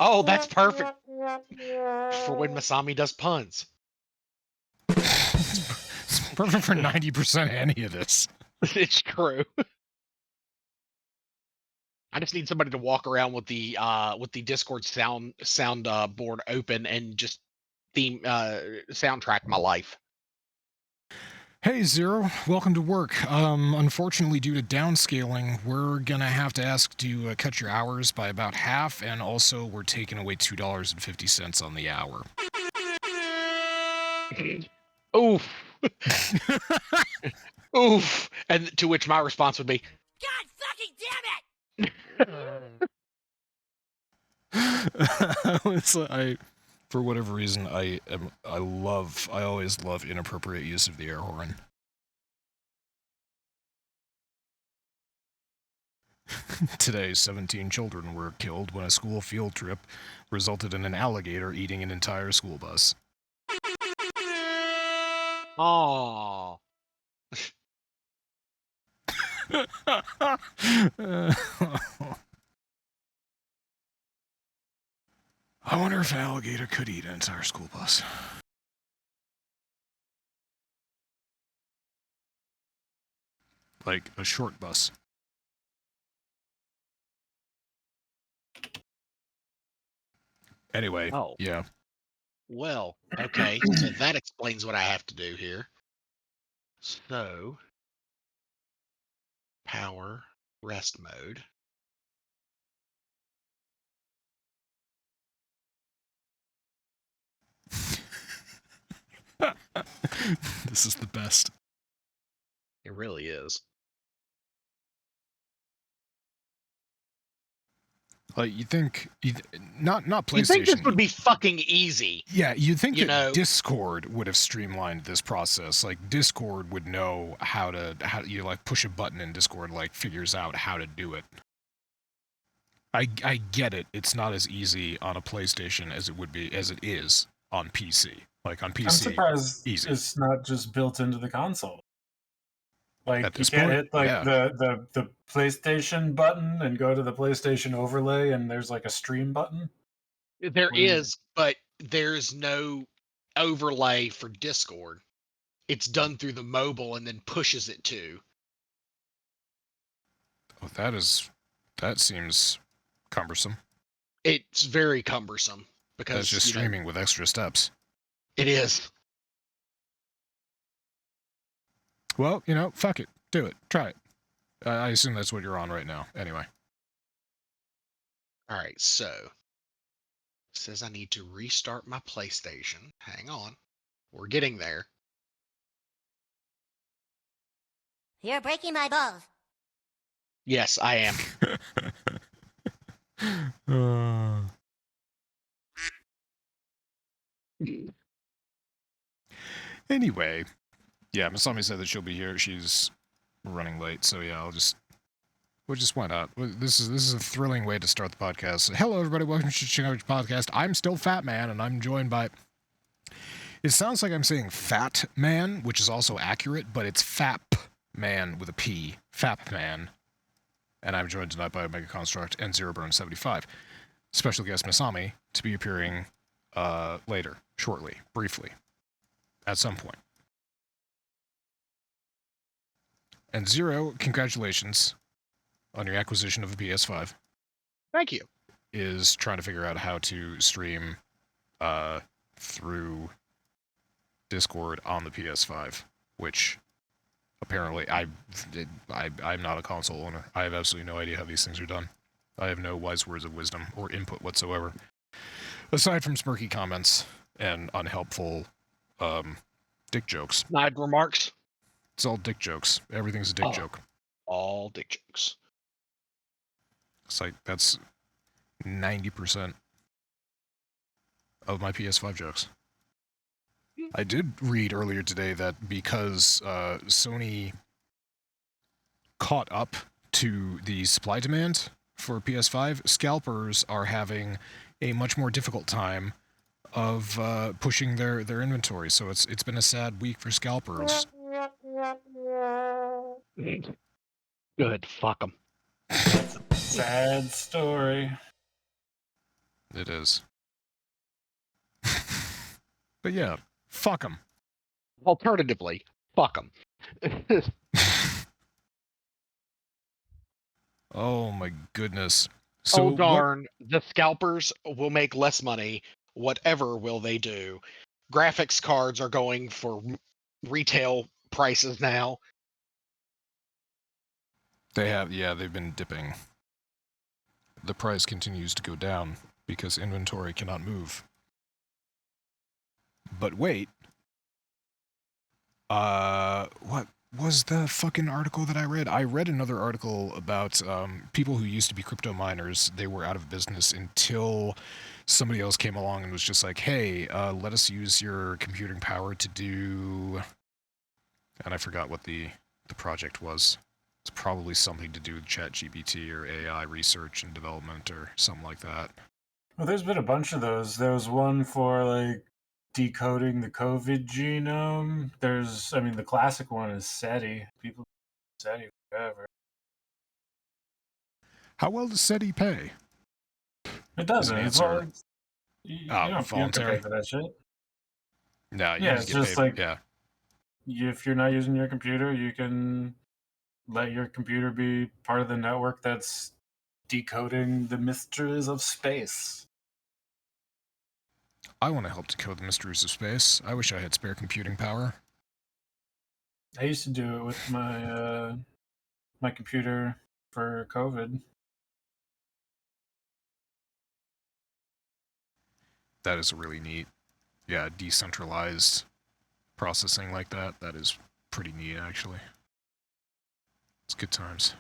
Oh, that's perfect for when Masami does puns. It's perfect for 90% any of this. It's true. I just need somebody to walk around with the Discord sound board open and just soundtrack my life. Hey, Zero, welcome to work. Unfortunately, due to downscaling, we're gonna have to ask to cut your hours by about half, and also we're taking away $2.50 on the hour. Oof. Oof. And to which my response would be, God fucking damn it! For whatever reason, I always love inappropriate use of the air horn. Today, 17 children were killed when a school field trip resulted in an alligator eating an entire school bus. "Aw." I wonder if an alligator could eat an entire school bus. Like a short bus. Anyway, Oh. yeah. Well, okay, so that explains what I have to do here. So, power, rest mode. This is the best. It really is. Like, you think, not PlayStation. You think this would be fucking easy? Yeah, you'd think that Discord would have streamlined this process. Like, Discord would know how you like push a button in Discord, like figures out how to do it. I get it. It's not as easy on a PlayStation as it is on PC. Like on PC, I'm surprised easy. It's not just built into the console. Like At you this can't point, hit like yeah. the PlayStation button and go to the PlayStation overlay, and there's like a stream button. There is, but there's no overlay for Discord. It's done through the mobile and then pushes it to. Oh, that seems cumbersome. It's very cumbersome because that's just streaming with extra steps. It is. Well, fuck it. Do it. Try it. I assume that's what you're on right now. Anyway. All right, so it says I need to restart my PlayStation. Hang on. We're getting there. You're breaking my balls. Yes, I am. Anyway, yeah, Masami said that she'll be here. She's running late, so yeah, we'll just why not? This is a thrilling way to start the podcast. Hello, everybody. Welcome to Church of Chonkwij podcast. I'm still Fat Man, and I'm joined by. It sounds like I'm saying Fat Man, which is also accurate, but it's Fap Man with a P. Fap Man. And I'm joined tonight by OmegaConstruct and ZeroBurn75. Special guest Masami to be appearing later, shortly, briefly, at some point. And Zero, congratulations on your acquisition of a PS5. Thank you. Is trying to figure out how to stream through Discord on the PS5, which apparently I'm not a console owner. I have absolutely no idea how these things are done. I have no wise words of wisdom or input whatsoever, aside from smirky comments and unhelpful dick jokes. Snide remarks. It's all dick jokes. Everything's a dick joke. All dick jokes. It's like that's 90% of my PS5 jokes. I did read earlier today that because Sony caught up to the supply demand for PS5, scalpers are having a much more difficult time of pushing their inventory. So it's been a sad week for scalpers. Good. Fuck them. That's a sad story. It is. But yeah, fuck them. Alternatively, fuck them. Oh my goodness. So Oh darn, the scalpers will make less money. Whatever will they do? Graphics cards are going for retail prices now. They have, yeah, they've been dipping. The price continues to go down because inventory cannot move. But wait. What was the fucking article that I read? I read another article about people who used to be crypto miners. They were out of business until somebody else came along and was just like, hey, let us use your computing power to do... And I forgot what the project was. It's probably something to do with ChatGPT or AI research and development or something like that. Well, there's been a bunch of those. There was one for like decoding the COVID genome. The classic one is SETI. People use SETI forever. How well does SETI pay? It doesn't. As It's an all, answer. you Oh, don't voluntary? pay for that shit. No, you Yeah, just it's get just paid. like Yeah. if you're not using your computer, you can let your computer be part of the network that's decoding the mysteries of space. I want to help decode the mysteries of space. I wish I had spare computing power. I used to do it with my my computer for COVID. That is really neat. Yeah, decentralized processing like that. That is pretty neat, actually. It's good times.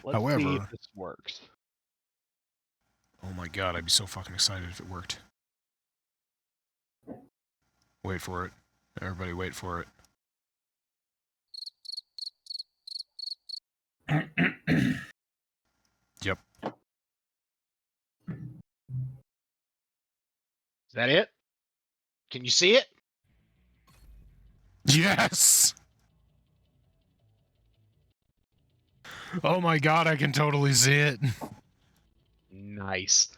Let's However, see if this works. oh my god, I'd be so fucking excited if it worked. Wait for it. Everybody wait for it. Yep. Is that it? Can you see it? Yes! Oh my god, I can totally see it. Nice.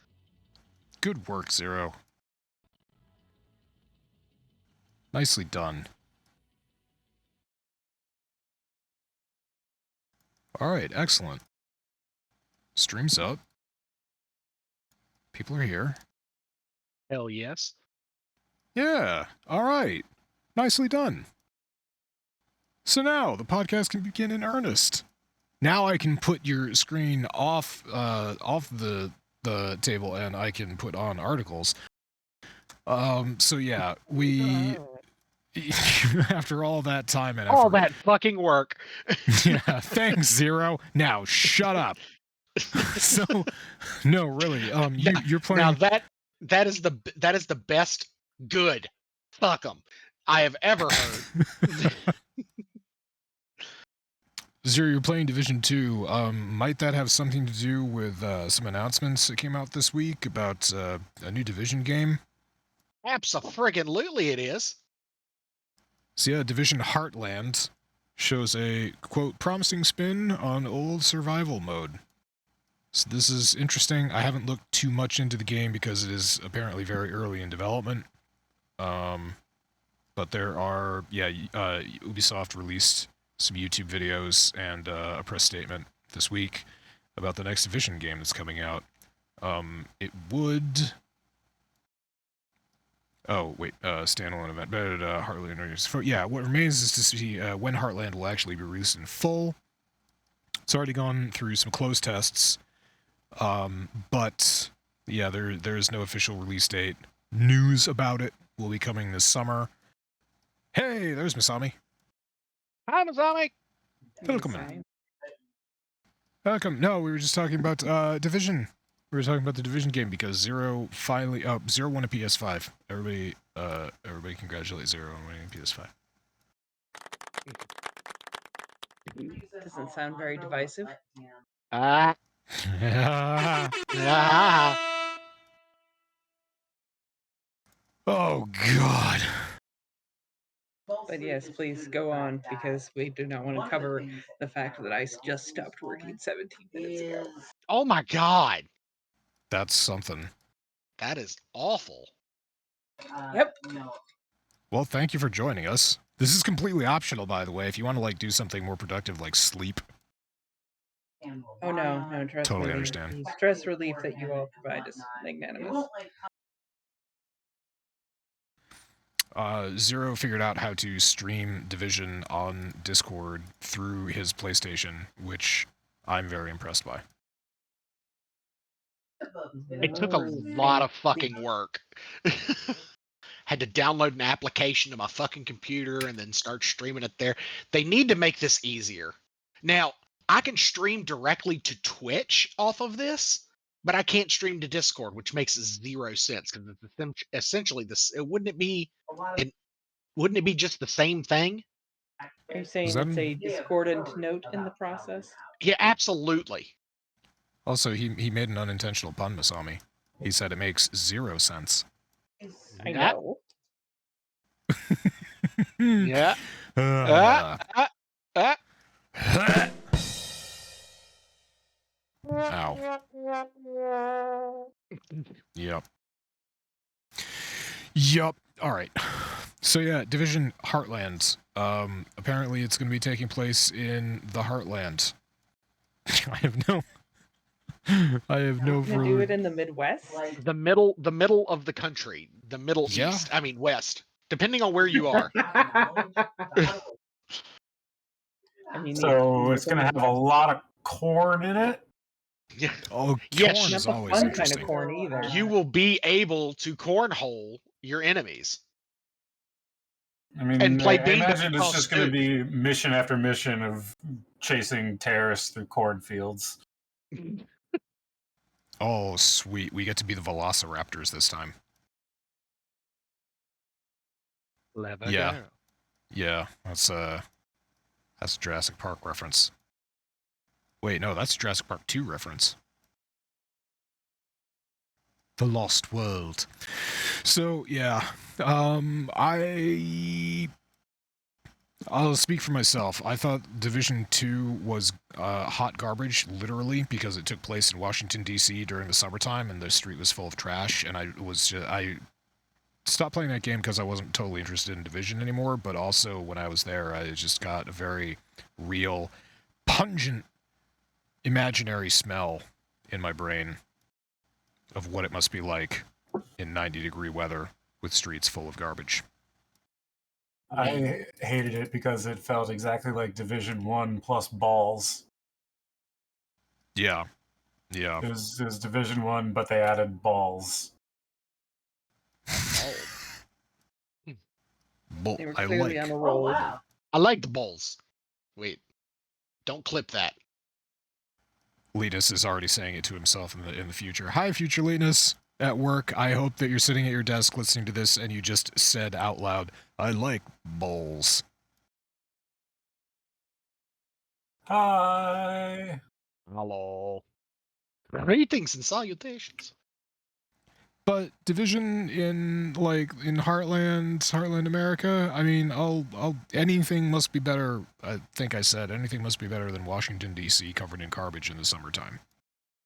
Good work, Zero. Nicely done. Alright, excellent. Stream's up. People are here. Hell yes. Yeah, alright. Nicely done. So now, the podcast can begin in earnest. Now I can put your screen off the table and I can put on articles. So yeah, we... after all that time and effort... All that fucking work. Yeah, thanks, Zero. Now, shut up. So, no, really, you're playing... Now that is the best good fuck 'em I have ever heard. Zero, you're playing Division 2. Might that have something to do with some announcements that came out this week about a new Division game? Abso-friggin-lutely it is. So yeah, Division Heartland shows a, quote, promising spin on old survival mode. So this is interesting. I haven't looked too much into the game because it is apparently very early in development. But there are, Ubisoft released some YouTube videos and a press statement this week about the next Division game that's coming out. It would... Oh, wait, standalone event. But Heartland... Yeah, what remains is to see when Heartland will actually be released in full. It's already gone through some closed tests. But, yeah, there is no official release date. News about it will be coming this summer. Hey, there's Masami. Hi, Masami. Welcome. Welcome. No, we were just talking about Division. We were talking about the Division game because Zero finally... Zero won a PS5. Everybody congratulate Zero on winning a PS5. Doesn't sound very divisive. Ah. Oh, God. But yes, please go on, because we do not want to cover the fact that I just stopped working 17 minutes ago. Oh my god. That's something. That is awful. Yep. Well, thank you for joining us. This is completely optional, by the way, if you want to, like, do something more productive, like sleep. Oh no, trust Totally me. understand. The stress relief that you all provide is magnanimous. Zero figured out how to stream Division on Discord through his PlayStation, which I'm very impressed by. It took a lot of fucking work. Had to download an application to my fucking computer and then start streaming it there. They need to make this easier. Now, I can stream directly to Twitch off of this, but I can't stream to Discord, which makes zero sense because it's essentially this. Wouldn't it be? Wouldn't it be just the same thing? Are you saying that it's a discordant note in the process? Yeah, absolutely. Also, he made an unintentional pun, Masami. He said it makes 0 sense. I know. Yeah. Ow. Yep. Yup. All right. So yeah, Division Heartland. Apparently it's going to be taking place in the Heartland. I have no Gonna do it in the Midwest? The middle of the country, the Middle Yeah. East. I mean West, depending on where you are. I mean, So it's going to have a lot of corn in it. Yeah. Oh, Yes. corn not is the always fun kind interesting. of corn either. You will be able to cornhole your enemies. I mean, And play I beanbag imagine it's toss just going to too. be mission after mission of chasing terrorists through cornfields. Oh, sweet. We get to be the Velociraptors this time. Yeah. Yeah, that's a Jurassic Park reference. Wait, no, that's Jurassic Park 2 reference. The Lost World. So, yeah. I'll speak for myself. I thought Division 2 was hot garbage, literally, because it took place in Washington, D.C. during the summertime, and the street was full of trash, and I stopped playing that game because I wasn't totally interested in Division anymore, but also when I was there, I just got a very real, pungent, imaginary smell in my brain of what it must be like in 90-degree weather with streets full of garbage. I hated it because it felt exactly like Division 1 plus balls. Yeah. Yeah. It was Division 1, but they added balls. They were I clearly like. on a roll. I like the balls. Wait, don't clip that. Linus is already saying it to himself in the future. Hi, future Linus. At work, I hope that you're sitting at your desk listening to this and you just said out loud, I like bowls. Hi. Hello. Greetings and salutations. But Division in Heartland America, I mean, anything must be better. I think I said anything must be better than Washington D.C. covered in garbage in the summertime.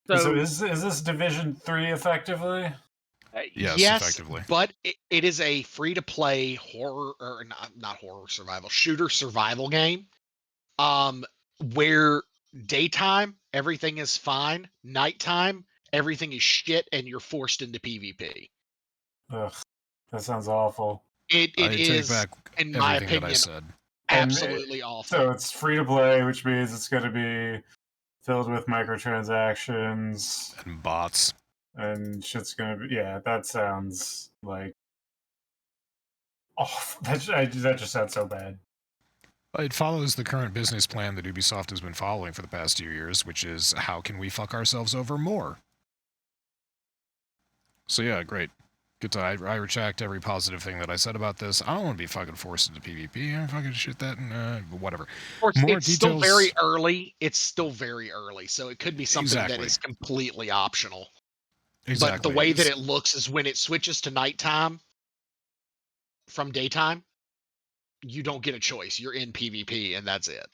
So is this Division 3 effectively? Yes, effectively. But it is a free-to-play horror, or not horror survival, shooter survival game. Where daytime everything is fine, nighttime everything is shit, and you're forced into PvP. Ugh, that sounds awful. It I is, take back in my everything that I opinion, said. absolutely awful. So it's free to play, which means it's going to be filled with microtransactions And bots. and shit's going to be. Yeah, that sounds like. Oh, that just sounds so bad. It follows the current business plan that Ubisoft has been following for the past 2 years, which is how can we fuck ourselves over more? So yeah, great. Good to, I retract every positive thing that I said about this. I don't want to be fucking forced into PvP. I'm fucking shit that and whatever. Of course, More it's details. still very early. It's still very early, so it could be something that Exactly. is completely optional. Exactly. But the way that it looks is when it switches to nighttime from daytime, you don't get a choice. You're in PvP, and that's it.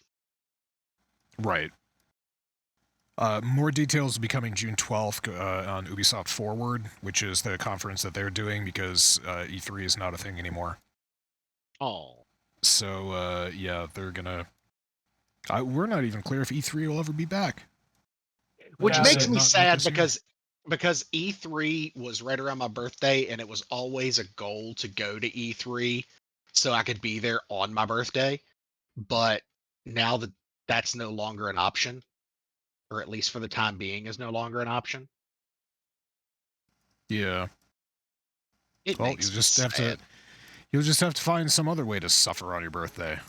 Right. More details will be coming June 12th on Ubisoft Forward, which is the conference that they're doing because E3 is not a thing anymore. Oh. So, yeah, they're gonna... we're not even clear if E3 will ever be back. Which Yeah, makes me not sad this year. because E3 was right around my birthday, and it was always a goal to go to E3 so I could be there on my birthday. But now that that's no longer an option, or at least for the time being is no longer an option, Yeah. it Well, makes me sad. you'll just have to find some other way to suffer on your birthday.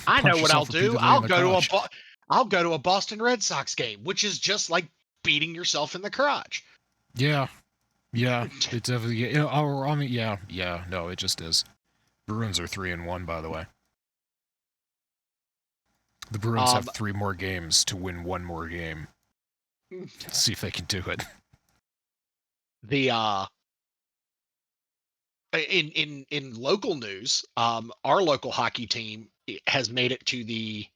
I know Punch what I'll yourself do. repeatedly in the crotch. I'll go to a Boston Red Sox game, which is just like beating yourself in the crotch. Yeah. Yeah, it definitely... You know, I mean, yeah, no, it just is. Bruins are 3-1, by the way. The Bruins have 3 more games to win 1 more game. Let's see if they can do it. The in local news, our local hockey team has made it to the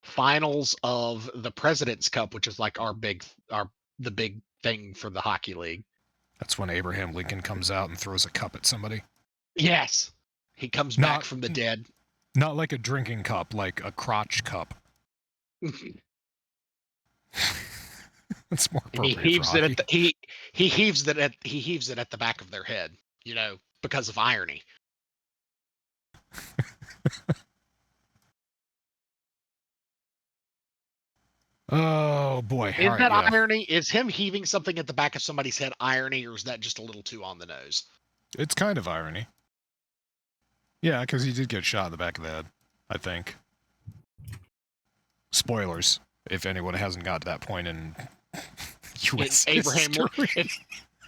finals of the President's Cup, which is like the big thing for the hockey league. That's when Abraham Lincoln comes out and throws a cup at somebody. Yes, he comes back from the dead. Not like a drinking cup, like a crotch cup. That's more And appropriate for hockey. he heaves it at the back of their head, because of irony. Oh boy! Is that irony? Is him heaving something at the back of somebody's head irony, or is that just a little too on the nose? It's kind of irony. Yeah, because he did get shot in the back of the head, I think. Spoilers, if anyone hasn't got to that point in U.S. history.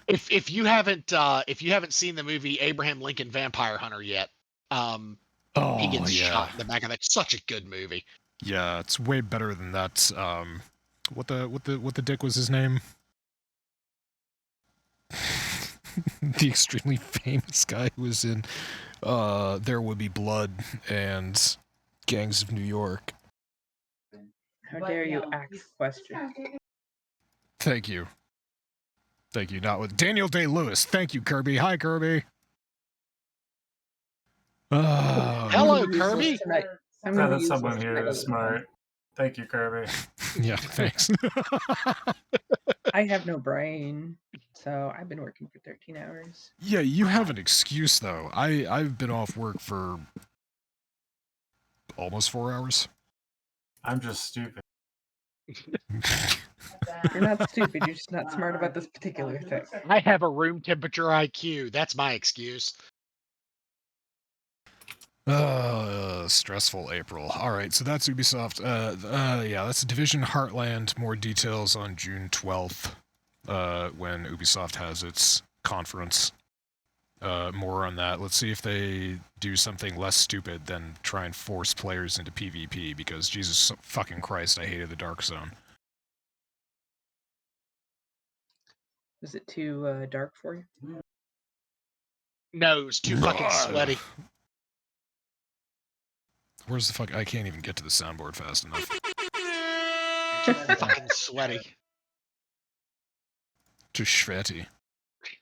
If you haven't seen the movie Abraham Lincoln Vampire Hunter yet, he gets shot in the back of that. Such a good movie. Yeah, it's way better than that. What the dick was his name? The extremely famous guy who was in There Would Be Blood and Gangs of New York. How dare you ask questions? Thank you. Thank you. Not with Daniel Day-Lewis. Thank you, Kirby. Hi, Kirby. Hello, Kirby. That someone here is smart. Thank you, Kirby. Yeah, thanks. I have no brain, so I've been working for 13 hours. Yeah, you have an excuse, though. I've been off work for almost 4 hours. I'm just stupid. You're not stupid, you're just not smart about this particular thing. I have a room temperature IQ. That's my excuse. Stressful April. Alright, so that's Ubisoft. Yeah, that's Division Heartland. More details on June 12th, when Ubisoft has its conference. More on that. Let's see if they do something less stupid than try and force players into PvP, because Jesus fucking Christ, I hated the Dark Zone. Was it too dark for you? No, it's too fucking sweaty. Where's the fuck? I can't even get to the soundboard fast enough. Fucking sweaty. Too sweaty.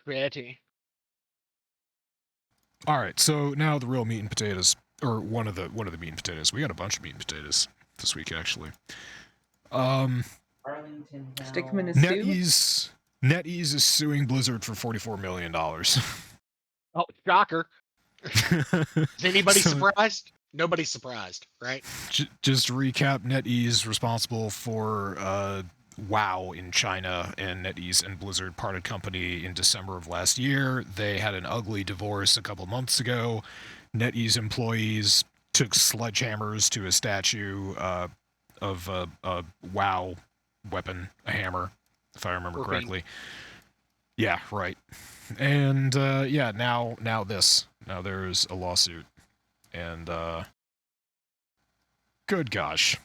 Sweaty. All right, so now the real meat and potatoes, or one of the meat and potatoes. We got a bunch of meat and potatoes this week, actually. Stick them in a NetEase is suing Blizzard for $44 million. Oh, shocker. Is anybody surprised? Nobody's surprised, right? Just to recap, NetEase responsible for WoW in China, and NetEase and Blizzard parted company in December of last year. They had an ugly divorce a couple months ago. NetEase employees took sledgehammers to a statue of a WoW weapon, a hammer, if I remember correctly. Yeah, right. And yeah, now this. Now there's a lawsuit. And good gosh.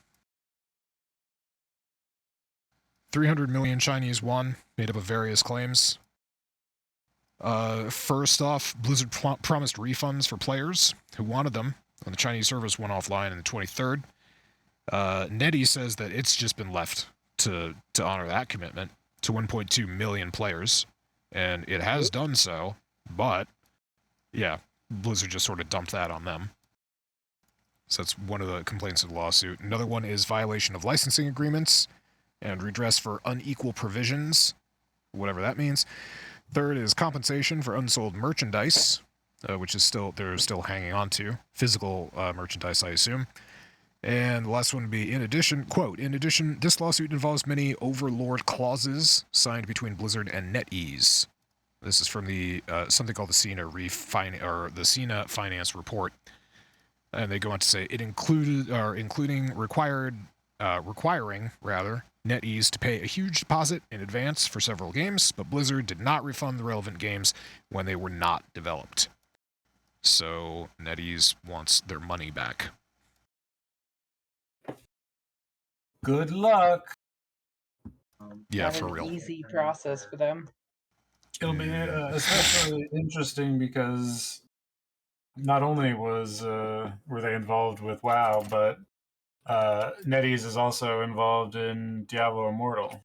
300 million Chinese yuan, made up of various claims. First off, Blizzard promised refunds for players who wanted them when the Chinese service went offline on the 23rd. NetEase says that it's just been left to honor that commitment to 1.2 million players, and it has done so, but yeah, Blizzard just sort of dumped that on them. So that's one of the complaints of the lawsuit. Another one is violation of licensing agreements and redress for unequal provisions, whatever that means. Third is compensation for unsold merchandise, which is they're still hanging on to. Physical merchandise, I assume. And the last one would be, in addition, quote, in addition, this lawsuit involves many overlord clauses signed between Blizzard and NetEase. This is from the something called the CINA Finance Report. And they go on to say it including requiring NetEase to pay a huge deposit in advance for several games, but Blizzard did not refund the relevant games when they were not developed. So NetEase wants their money back. Good luck. Yeah, Not for an real. easy process for them. It'll be especially interesting because not only were they involved with WoW, but NetEase is also involved in Diablo Immortal.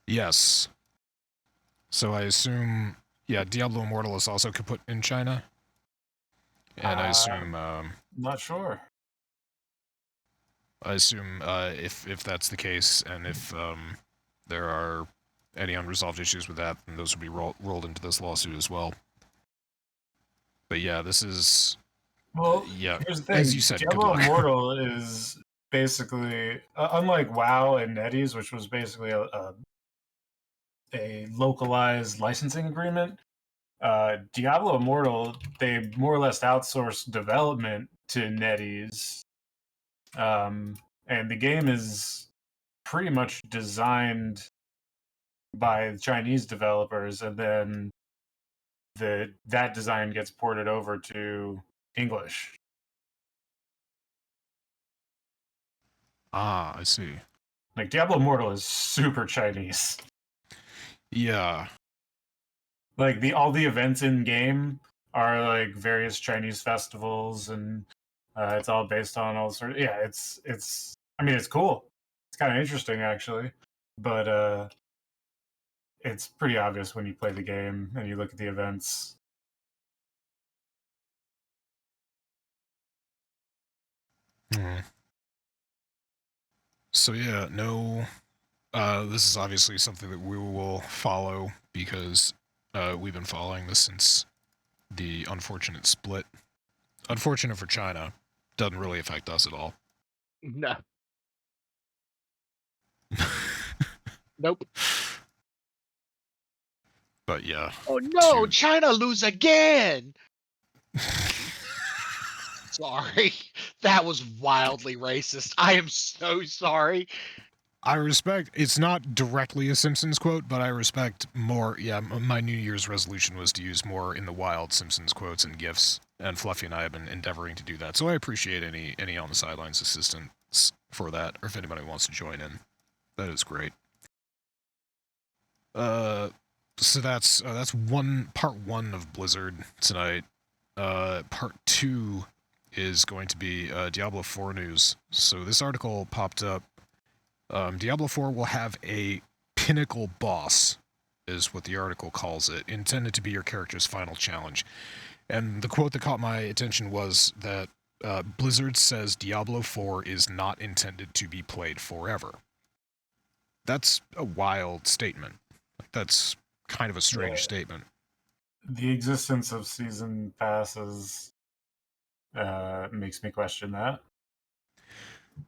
Yes. So I assume, yeah, Diablo Immortal is also kaput in China. And I assume... not sure. I assume if that's the case, and if there are any unresolved issues with that, then those would be rolled into this lawsuit as well. But yeah, this is... Well, yeah, here's the thing. as you said, Diablo good luck. Immortal is basically, unlike WoW and NetEase, which was basically a localized licensing agreement, Diablo Immortal, they more or less outsourced development to NetEase. And the game is pretty much designed by Chinese developers, and then that design gets ported over to English. Ah, I see. Like, Diablo Immortal is super Chinese. Yeah. Like, all the events in game are like various Chinese festivals, and it's all based on all sort of, yeah, it's I mean, it's cool. It's kind of interesting, actually, but it's pretty obvious when you play the game and you look at the events. So yeah, no... this is obviously something that we will follow because we've been following this since the unfortunate split. Unfortunate for China. Doesn't really affect us at all. No. Nope. But yeah. Oh no, to- China lose again. Sorry. That was wildly racist. I am so sorry. I respect, it's not directly a Simpsons quote, but I respect more, yeah, my New Year's resolution was to use more in the wild Simpsons quotes and GIFs, and Fluffy and I have been endeavoring to do that, so I appreciate any on the sidelines assistance for that, or if anybody wants to join in. That is great. So that's part one of Blizzard tonight. Part two is going to be Diablo 4 news. So this article popped up. Diablo 4 will have a pinnacle boss, is what the article calls it, intended to be your character's final challenge. And the quote that caught my attention was that Blizzard says Diablo 4 is not intended to be played forever. That's a wild statement. That's kind of a strange statement. The existence of season passes makes me question that.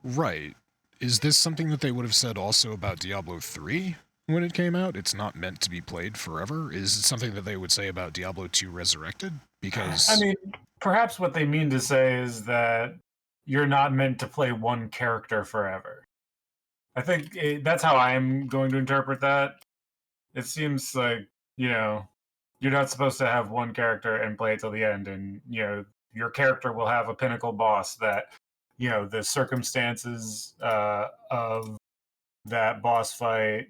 Right. Is this something that they would have said also about Diablo 3 when it came out? It's not meant to be played forever? Is it something that they would say about Diablo 2 Resurrected? Because... I mean, perhaps what they mean to say is that you're not meant to play one character forever. I think that's how I'm going to interpret that. It seems like, you're not supposed to have one character and play it till the end, and, your character will have a pinnacle boss that, the circumstances of that boss fight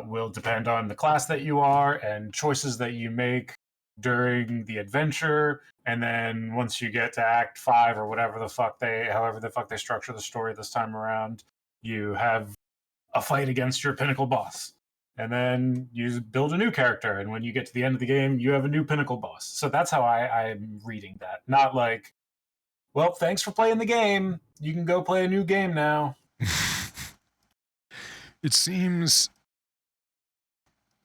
will depend on the class that you are and choices that you make during the adventure, And then once you get to Act 5 or however the fuck they structure the story this time around, you have a fight against your pinnacle boss. And then you build a new character, and when you get to the end of the game, you have a new pinnacle boss. So that's how I'm reading that. Not like, well, thanks for playing the game. You can go play a new game now. It seems...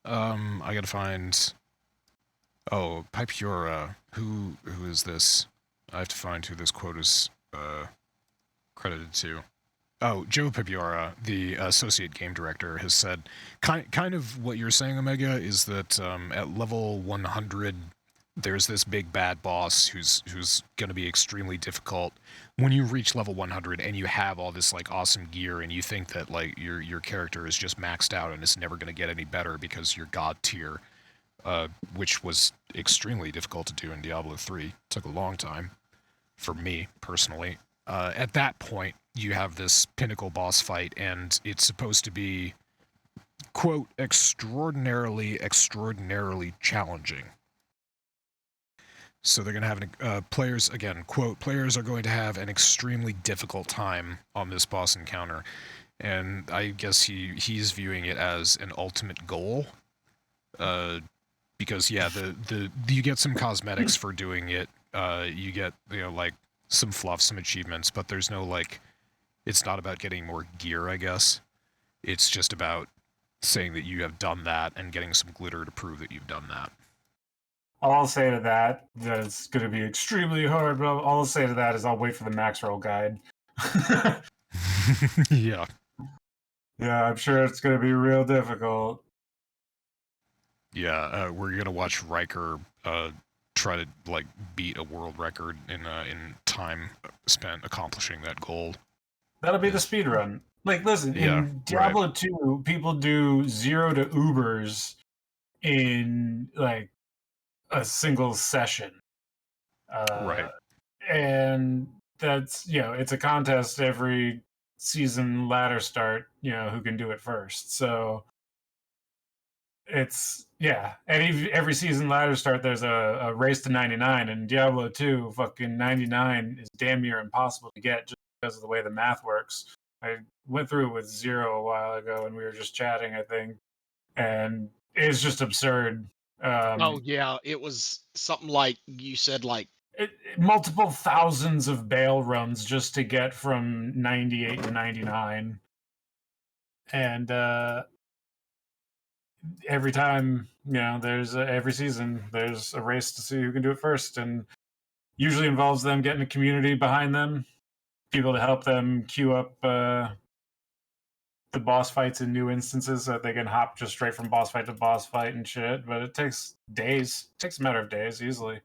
I gotta find... Oh, Pipiora. Who is this? I have to find who this quote is credited to. Oh, Joe Pipiora, the associate game director, has said kind of what you're saying, Omega, is that at level 100, there's this big bad boss who's going to be extremely difficult. When you reach level 100 and you have all this like awesome gear and you think that like your character is just maxed out and it's never going to get any better because you're god tier, which was extremely difficult to do in Diablo 3. Took a long time for me personally. At that point, you have this pinnacle boss fight, and it's supposed to be, quote, extraordinarily challenging. So they're going to have players, again, quote, players are going to have an extremely difficult time on this boss encounter. And I guess he's viewing it as an ultimate goal. Because, yeah, you get some cosmetics for doing it. You get, like, some fluff, some achievements, but there's no, like... It's not about getting more gear, I guess. It's just about saying that you have done that and getting some glitter to prove that you've done that. All I'll say to that it's going to be extremely hard, but all I'll say to that is I'll wait for the max roll guide. Yeah. Yeah, I'm sure it's going to be real difficult. Yeah, we're going to watch Riker try to, like, beat a world record in time spent accomplishing that goal. That'll be the speed run. Like, listen, Yeah, in Diablo 2, people do 0 to Ubers in, like, a single session. Right. And that's, it's a contest every season ladder start, who can do it first. So it's, yeah. And every season ladder start, there's a race to 99. And Diablo 2, fucking 99 is damn near impossible to get just because of the way the math works. I went through it with 0 a while ago, and we were just chatting, I think, and it's just absurd. Oh yeah, it was something like you said, like multiple thousands of bail runs just to get from 98 to 99, and every time, every season there's a race to see who can do it first, and usually involves them getting a community behind them. People to help them queue up the boss fights in new instances so that they can hop just straight from boss fight to boss fight and shit. But it takes days. It takes a matter of days, easily.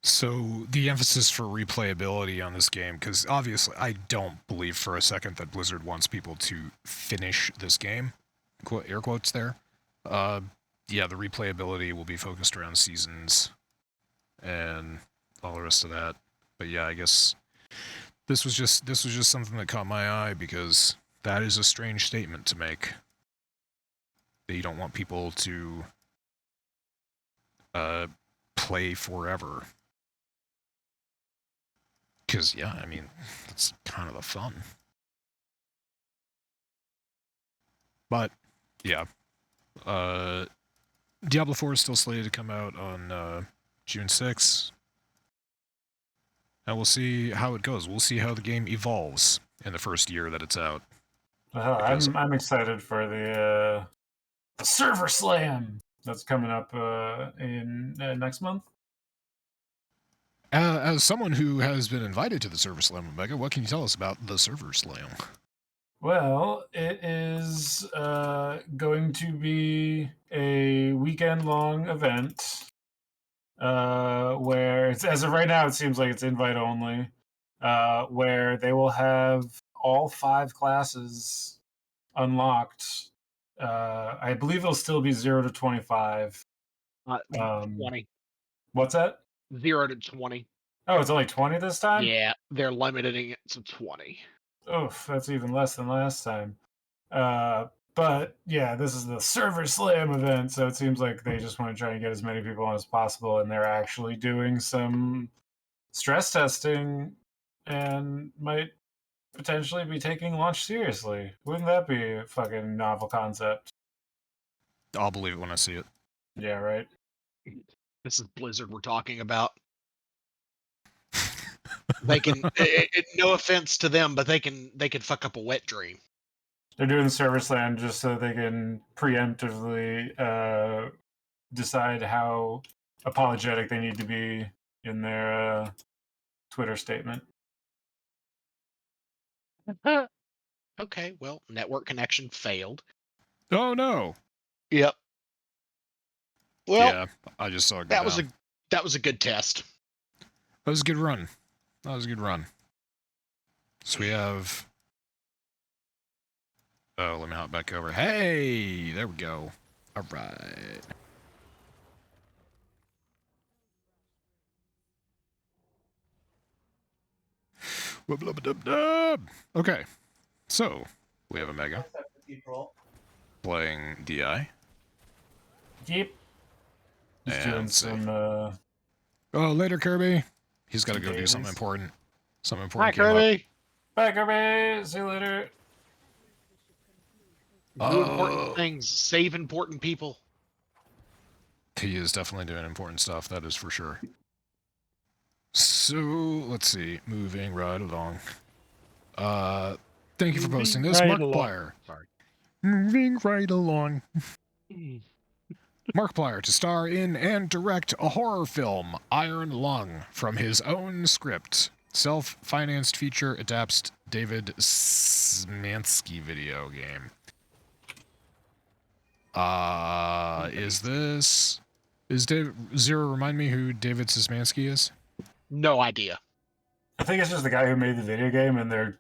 So the emphasis for replayability on this game, because obviously I don't believe for a second that Blizzard wants people to finish this game. Air quotes there. Yeah, the replayability will be focused around seasons and all the rest of that. But yeah, I guess this was just something that caught my eye because that is a strange statement to make. That you don't want people to play forever. Because, yeah, I mean, that's kind of the fun. But, yeah. Diablo 4 is still slated to come out on June 6th. And we'll see how it goes. We'll see how the game evolves in the first year that it's out. I'm excited for the server slam that's coming up in next month. As someone who has been invited to the Server Slam, Omega, what can you tell us about the Server Slam? Well, it is going to be a weekend-long event where it's, as of right now, it seems like it's invite only, where they will have all 5 classes unlocked. I believe it'll still be 0 to 25. 20. What's that? 0 to 20. Oh, it's only 20 this time? Yeah, they're limiting it to 20. Oh, that's even less than last time. But yeah, this is the Server Slam event, so it seems like they just want to try and get as many people on as possible, and they're actually doing some stress testing and might potentially be taking launch seriously. Wouldn't that be a fucking novel concept? I'll believe it when I see it. Yeah, right. This is Blizzard we're talking about. They can. No offense to them, but they can fuck up a wet dream. They're doing Server Slam just so they can preemptively decide how apologetic they need to be in their Twitter statement. Okay, well, network connection failed. Oh no! Yep. Well, yeah, I just saw it go that was down. that was a good test. That was a good run. That was a good run. So we have... Oh, let me hop back over. Hey! There we go. All right. Wub-lub-dub-dub. Okay. So, we have Omega playing DI. Yep. He's And doing let's see. some Oh, later, Kirby. He's got to go do dailies. something important. Something Hi, important came up. Kirby. Bye, Kirby. See you later. Do important things. Save important people. He is definitely doing important stuff, that is for sure. So, let's see. Moving right along. Thank you for posting this, Markiplier. Sorry. Moving right along. Markiplier to star in and direct a horror film, Iron Lung, from his own script. Self-financed feature adapts David Szymanski video game. Is Dave Zero remind me who David Szymanski is? No idea. I think it's just the guy who made the video game, and they're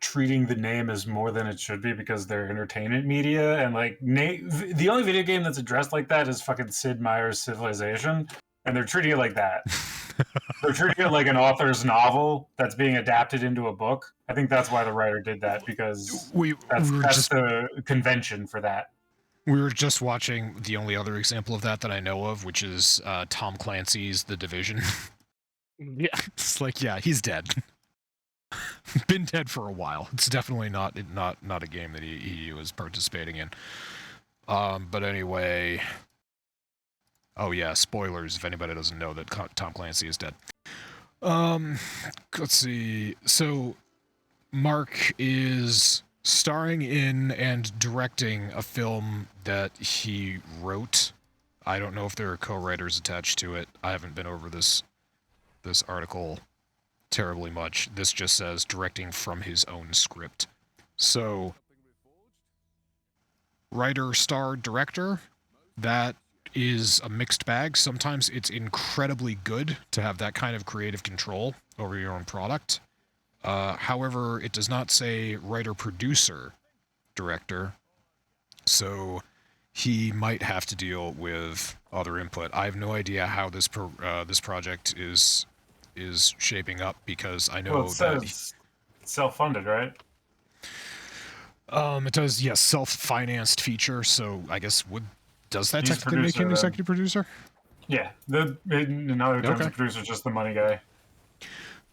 treating the name as more than it should be because they're entertainment media. And like, the only video game that's addressed like that is fucking Sid Meier's Civilization, and they're treating it like that. They're treating it like an author's novel that's being adapted into a book. I think that's why the writer did that, because that's the convention for that. We were just watching the only other example of that I know of, which is Tom Clancy's The Division. Yeah. It's like, yeah, he's dead. Been dead for a while. It's definitely not a game that he was participating in. But anyway... Oh yeah, spoilers if anybody doesn't know that Tom Clancy is dead. Let's see. So, Mark is starring in and directing a film that he wrote. I don't know if there are co-writers attached to it. I haven't been over this article terribly much. This just says directing from his own script. So, writer, star, director, that is a mixed bag. Sometimes it's incredibly good to have that kind of creative control over your own product. However, it does not say writer, producer, director, so he might have to deal with other input. I have no idea how this project is shaping up, because I know that it's self-funded, right? It does, yes, self-financed feature. So I guess does that He's technically make him producer, executive producer? Yeah, in other terms, the producer's just the money guy.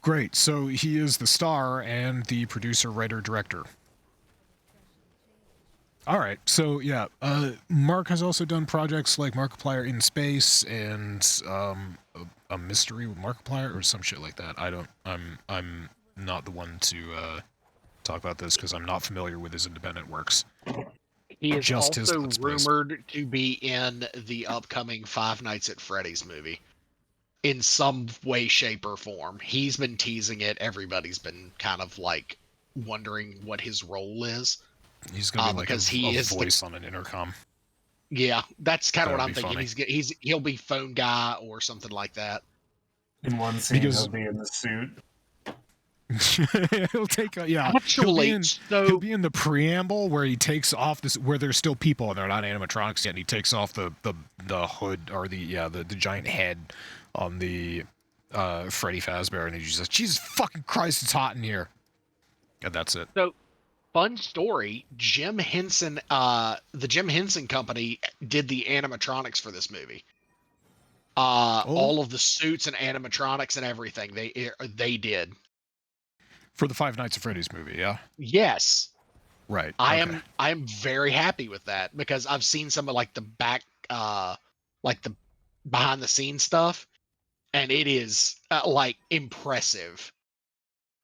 Great. So he is the star and the producer, writer, director. All right. So yeah, Mark has also done projects like Markiplier in Space and a mystery with Markiplier or some shit like that. I'm not the one to talk about this because I'm not familiar with his independent works. He is Just his also Let's Plays. rumored to be in the upcoming Five Nights at Freddy's movie. In some way, shape, or form. He's been teasing it. Everybody's been kind of like wondering what his role is. He's gonna be like because a voice on an intercom. Yeah, that's kind of what I'm That'd be thinking. He'll be phone guy or something like that. In one scene, Because- he'll be in the suit. He'll take yeah. Actually, he'll be in the preamble where he takes off where there's still people and they're not animatronics yet, and he takes off the hood or the giant head on the Freddy Fazbear, and he's just like, Jesus fucking Christ, it's hot in here. And that's it. So Fun story, Jim Henson, the Jim Henson Company did the animatronics for this movie. All of the suits and animatronics and everything they did. For the Five Nights at Freddy's movie, yeah? Yes. Right. I okay. am very happy with that because I've seen some of like the like the behind the scenes stuff, and it is like impressive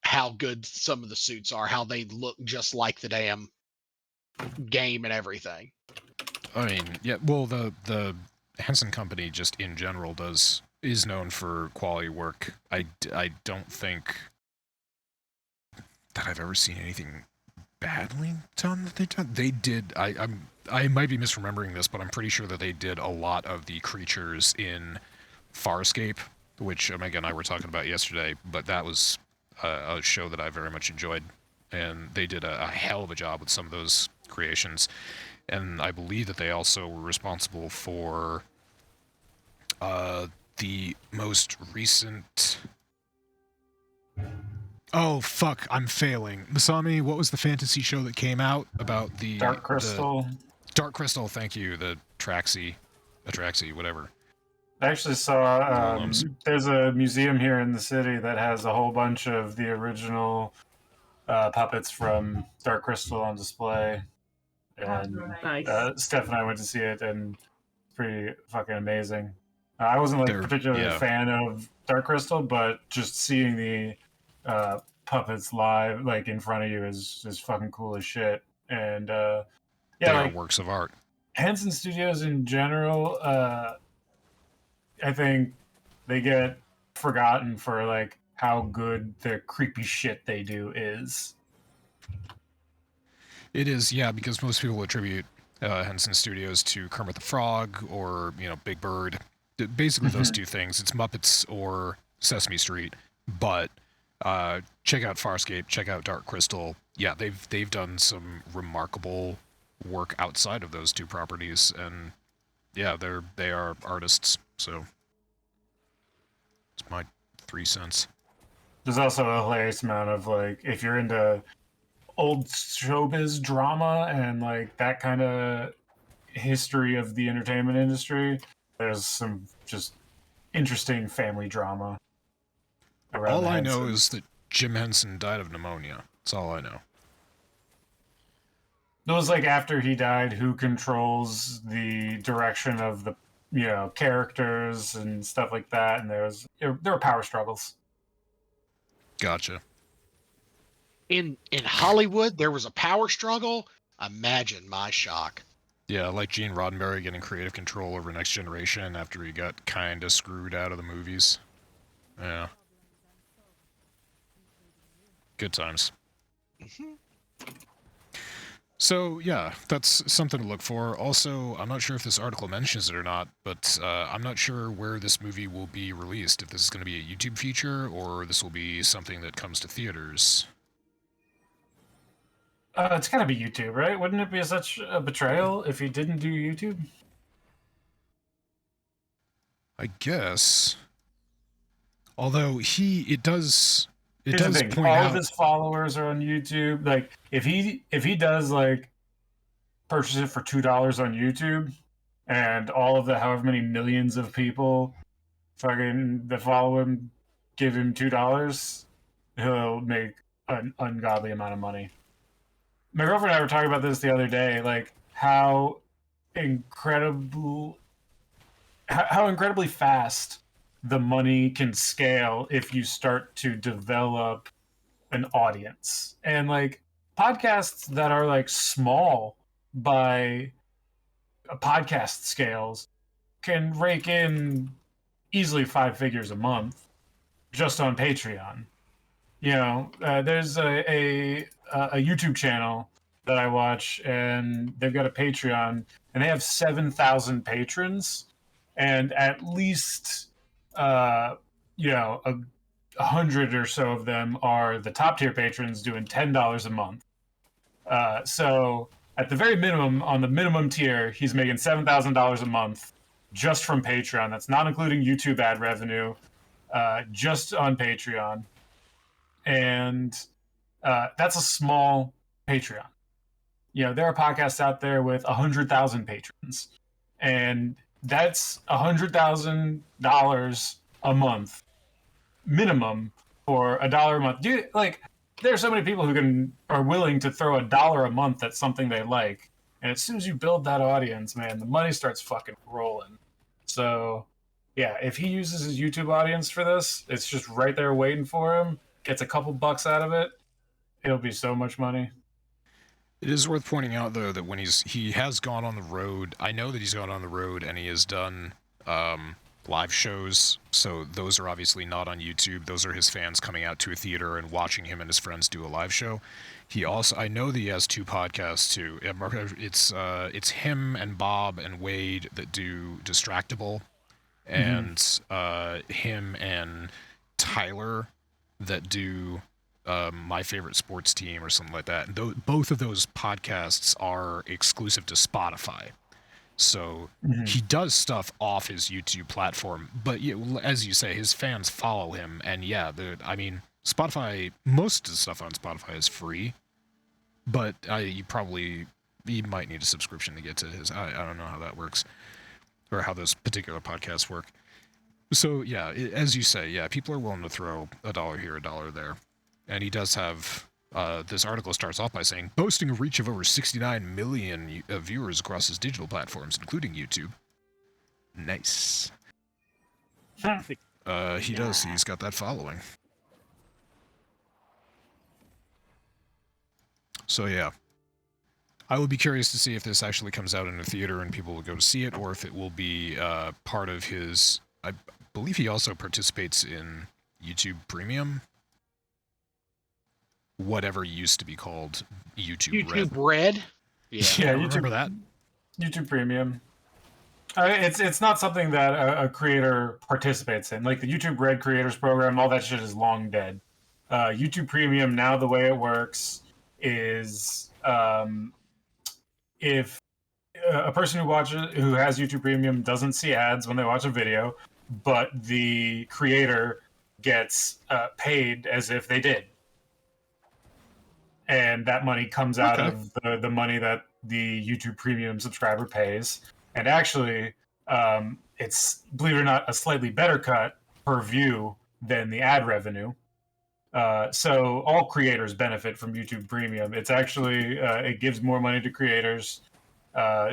how good some of the suits are, how they look just like the damn game and everything. I mean, yeah, well, the Henson Company just in general is known for quality work. I don't think that I've ever seen anything badly done that they done. They did. I might be misremembering this, but I'm pretty sure that they did a lot of the creatures in Farscape, which Omega and I were talking about yesterday. But that was a show that I very much enjoyed, and they did a hell of a job with some of those creations. And I believe that they also were responsible for the most recent. Oh fuck! I'm failing. Masami, what was the fantasy show that came out about the Dark Crystal? Dark Crystal, thank you. The Atraxi, whatever. I actually saw Ums. there's a museum here in the city that has a whole bunch of the original puppets from Dark Crystal on display. And Nice. Steph and I went to see it, and it's pretty fucking amazing. I wasn't like particularly a fan of Dark Crystal, but just seeing the puppets live, like in front of you, is fucking cool as shit. And yeah, they like are works of art. Henson Studios in general, I think they get forgotten for like how good the creepy shit they do is. It is, yeah, because most people attribute Henson Studios to Kermit the Frog or Big Bird. Basically, those two things. It's Muppets or Sesame Street. But check out Farscape. Check out Dark Crystal. Yeah, they've done some remarkable work outside of those two properties, and yeah, they are artists. So it's my 3 cents. There's also a hilarious amount of like, if you're into old showbiz drama and like that kind of history of the entertainment industry, there's some just interesting family drama around All the I know Hensons. is that Jim Henson died of pneumonia. That's all I know. It was like after he died, who controls the direction of the characters and stuff like that, and there were power struggles. Gotcha. In Hollywood, there was a power struggle. Imagine my shock. Yeah, like Gene Roddenberry getting creative control over Next Generation after he got kind of screwed out of the movies. Yeah. Good times. So, yeah, that's something to look for. Also, I'm not sure if this article mentions it or not, but I'm not sure where this movie will be released. If this is going to be a YouTube feature or this will be something that comes to theaters. It's got to be YouTube, right? Wouldn't it be such a betrayal if he didn't do YouTube? I guess. Although it does Here's the thing. point All out of his followers are on YouTube. Like, if he does like purchase it for $2 on YouTube, and all of the however many millions of people fucking that follow him give him $2, he'll make an ungodly amount of money. My girlfriend and I were talking about this the other day, like how incredibly fast the money can scale if you start to develop an audience. And like podcasts that are like small by podcast scales can rake in easily 5 figures a month just on Patreon. There's a YouTube channel that I watch, and they've got a Patreon, and they have 7,000 patrons, and at least 100 or so of them are the top tier patrons doing $10 a month. So at the very minimum, on the minimum tier, he's making $7,000 a month just from Patreon. That's not including YouTube ad revenue, just on Patreon. And that's a small Patreon. There are podcasts out there with 100,000 patrons, and that's $100,000 a month minimum for $1 a month. There are so many people who are willing to throw $1 a month at something they like, and as soon as you build that audience, man, the money starts fucking rolling. So, yeah, if he uses his YouTube audience for this, it's just right there waiting for him. Gets a couple bucks out of it, it'll be so much money. It is worth pointing out, though, that when he has gone on the road, I know that he's gone on the road and he has done live shows, so those are obviously not on YouTube. Those are his fans coming out to a theater and watching him and his friends do a live show. I know that he has 2 podcasts, too. It's him and Bob and Wade that do Distractable, and him and Tyler that do My Favorite Sports Team or something like that. And both of those podcasts are exclusive to Spotify. So he does stuff off his YouTube platform, but as you say, his fans follow him, and Spotify, most of the stuff on Spotify is free, but you might need a subscription to get to his. I don't know how that works, or how those particular podcasts work. So yeah, as you say, yeah, people are willing to throw $1 here, $1 there, and he does have. This article starts off by saying, boasting a reach of over 69 million viewers across his digital platforms, including YouTube. Nice. He does. He's got that following. So yeah. I will be curious to see if this actually comes out in a theater and people will go to see it, or if it will be part of his... I believe he also participates in YouTube Premium. Whatever used to be called YouTube Red. Yeah, YouTube, remember that? YouTube Premium. It's not something that a creator participates in. Like the YouTube Red Creators Program, all that shit is long dead. YouTube Premium, now the way it works is if a person who has YouTube Premium doesn't see ads when they watch a video, but the creator gets paid as if they did. And that money comes out of the money that the YouTube Premium subscriber pays. And actually, it's, believe it or not, a slightly better cut per view than the ad revenue. So all creators benefit from YouTube Premium. It's actually, it gives more money to creators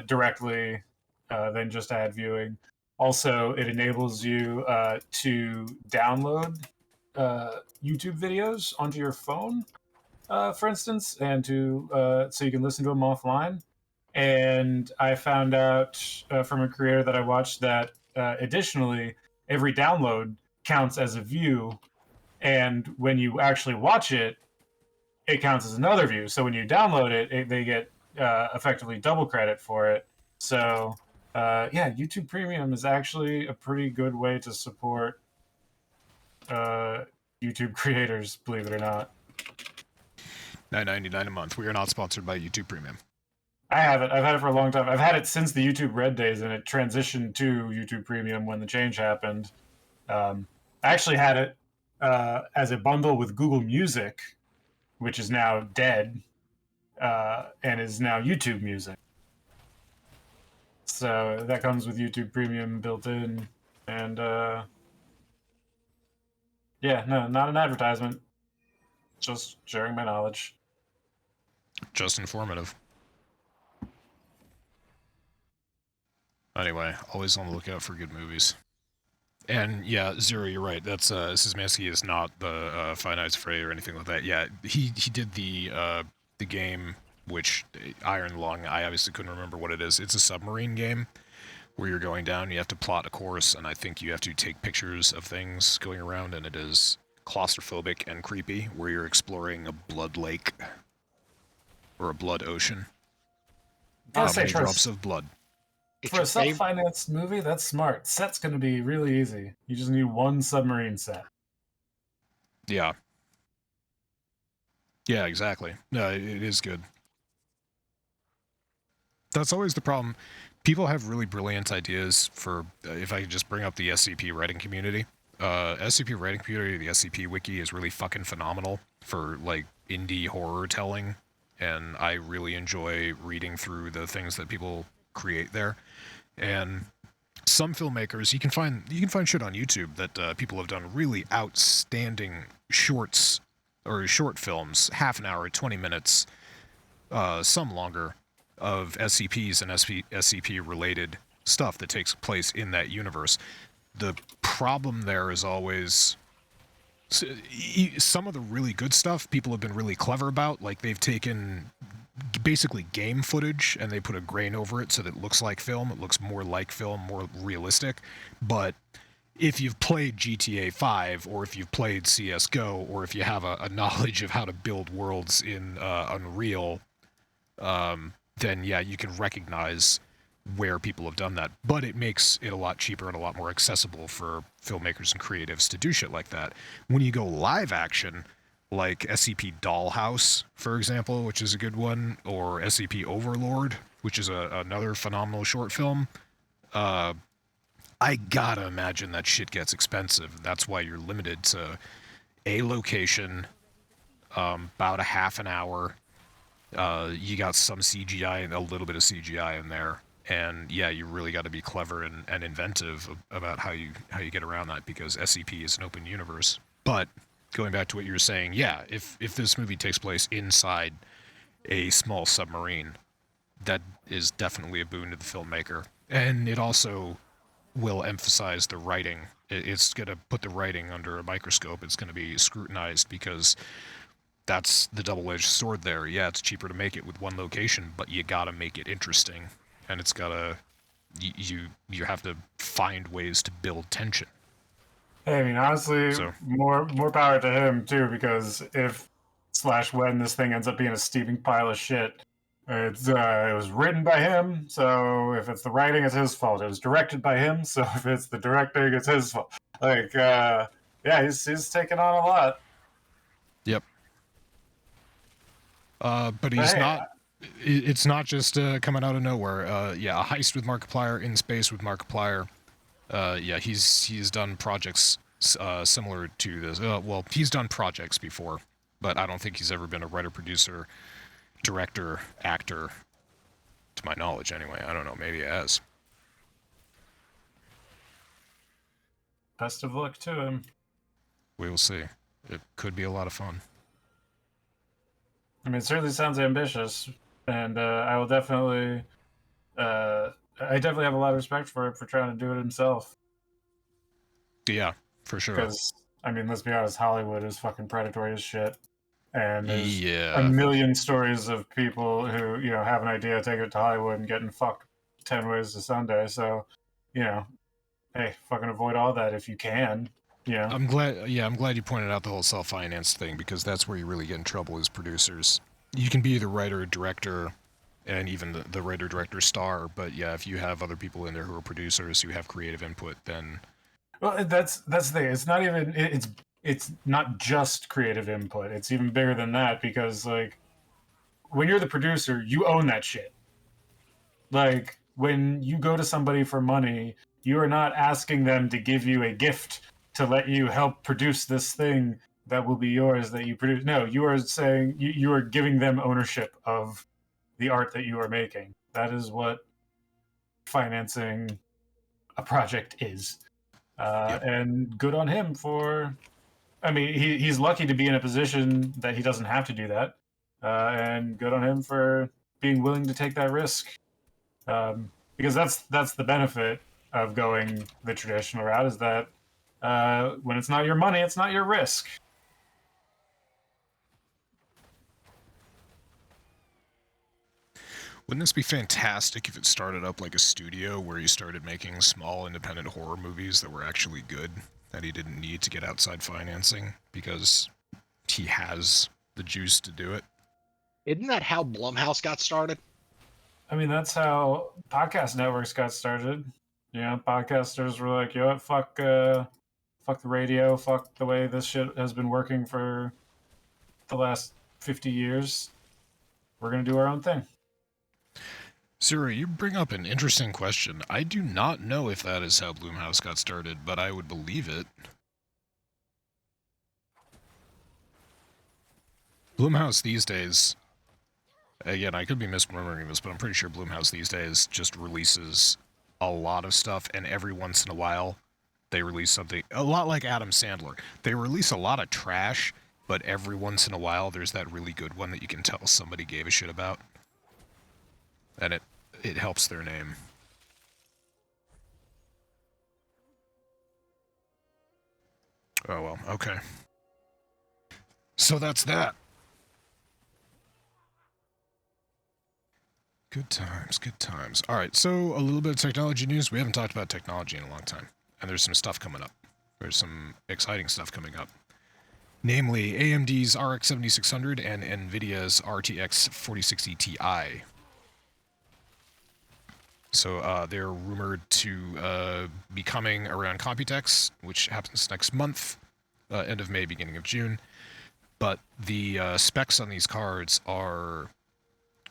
directly than just ad viewing. Also, it enables you to download YouTube videos onto your phone. For instance, and so you can listen to them offline. And I found out from a creator that I watched that additionally, every download counts as a view, and when you actually watch it, it counts as another view. So when you download it, they get effectively double credit for it. So YouTube Premium is actually a pretty good way to support YouTube creators, believe it or not. $9.99 a month. We are not sponsored by YouTube Premium. I have it. I've had it for a long time. I've had it since the YouTube Red days, and it transitioned to YouTube Premium when the change happened. I actually had it as a bundle with Google Music, which is now dead, and is now YouTube Music. So that comes with YouTube Premium built in, and no, not an advertisement. Just sharing my knowledge. Just informative. Anyway, always on the lookout for good movies. And yeah, Zero, you're right. That's Szymanski is not the Five Nights at Freddy or anything like that. Yeah, he did the game, which Iron Lung. I obviously couldn't remember what it is. It's a submarine game where you're going down. You have to plot a course, and I think you have to take pictures of things going around, and it is claustrophobic and creepy, where you're exploring a blood lake or a blood ocean. How many drops of blood? For a self-financed movie, that's smart. Set's going to be really easy. You just need one submarine set. Yeah. Yeah, exactly. No, it is good. That's always the problem. People have really brilliant ideas for, if I could just bring up the SCP writing community. SCP writing community, the SCP wiki is really fucking phenomenal for, like, indie horror telling and I really enjoy reading through the things that people create there. And some filmmakers, you can find shit on YouTube that people have done really outstanding shorts or short films, half an hour, 20 minutes, some longer, of SCPs and SCP related stuff that takes place in that universe. The problem there is always some of the really good stuff people have been really clever about. Like, they've taken basically game footage and they put a grain over it so that it looks like film. It looks more like film, more realistic. But if you've played GTA 5 or if you've played CSGO or if you have a knowledge of how to build worlds in Unreal, then yeah, you can recognize where people have done that. But it makes it a lot cheaper and a lot more accessible for filmmakers and creatives to do shit like that. When you go live action, like SCP Dollhouse, for example, which is a good one, or SCP Overlord, which is another phenomenal short film, I gotta imagine that shit gets expensive. That's why you're limited to a location, about a half an hour. You got some CGI and a little bit of CGI in there. And yeah, you really got to be clever and inventive about how you get around that, because SCP is an open universe. But going back to what you were saying, yeah, if this movie takes place inside a small submarine, that is definitely a boon to the filmmaker. And it also will emphasize the writing. It's going to put the writing under a microscope. It's going to be scrutinized, because that's the double-edged sword there. Yeah, it's cheaper to make it with one location, but you got to make it interesting. And it's got to... You have to find ways to build tension. Hey, I mean, honestly, more power to him too, because if / when this thing ends up being a steaming pile of shit, it was written by him, so if it's the writing, it's his fault. It was directed by him, so if it's the directing, it's his fault. Like, yeah, he's taking on a lot. Yep. But he's not... It's not just coming out of nowhere. Yeah, a heist with Markiplier, in space with Markiplier. Yeah, he's done projects similar to this. Well, he's done projects before, but I don't think he's ever been a writer, producer, director, actor, to my knowledge anyway. I don't know, maybe he has. Best of luck to him. We will see. It could be a lot of fun. I mean, it certainly sounds ambitious, and I will definitely... I definitely have a lot of respect for him for trying to do it himself. Yeah, for sure. Because, I mean, let's be honest, Hollywood is fucking predatory as shit. And there's Yeah. a million stories of people who, have an idea, take it to Hollywood, and getting fucked 10 ways to Sunday. So, hey, fucking avoid all that if you can. Yeah. I'm glad you pointed out the whole self-finance thing, because that's where you really get in trouble as producers. You can be the writer, director, and even the writer, director, star, but yeah, if you have other people in there who are producers who have creative input, then... Well, that's the thing. It's not even... It's not just creative input. It's even bigger than that, because, like, when you're the producer, you own that shit. Like, when you go to somebody for money, you are not asking them to give you a gift to let you help produce this thing that will be yours that you produce. No, you are saying... You are giving them ownership of the art that you are making. That is what financing a project is. Yep. And good on him for... I mean, he's lucky to be in a position that he doesn't have to do that. And good on him for being willing to take that risk. Because that's the benefit of going the traditional route, is that when it's not your money, it's not your risk. Wouldn't this be fantastic if it started up like a studio where he started making small independent horror movies that were actually good, that he didn't need to get outside financing because he has the juice to do it? Isn't that how Blumhouse got started? I mean, that's how podcast networks got started. Podcasters were like, yo, fuck the radio, fuck the way this shit has been working for the last 50 years. We're going to do our own thing. Zero, you bring up an interesting question. I do not know if that is how Blumhouse got started, but I would believe it. Blumhouse these days Again, I could be misremembering this, but I'm pretty sure Blumhouse these days just releases a lot of stuff, and every once in a while they release something a lot like Adam Sandler. They release a lot of trash, but every once in a while there's that really good one that you can tell somebody gave a shit about. And it helps their name. Oh well, okay. So that's that. Good times, good times. All right, so a little bit of technology news. We haven't talked about technology in a long time, and there's some stuff coming up. There's some exciting stuff coming up. Namely, AMD's RX 7600 and NVIDIA's RTX 4060 Ti. So they're rumored to be coming around Computex, which happens next month, end of May, beginning of June. But the specs on these cards are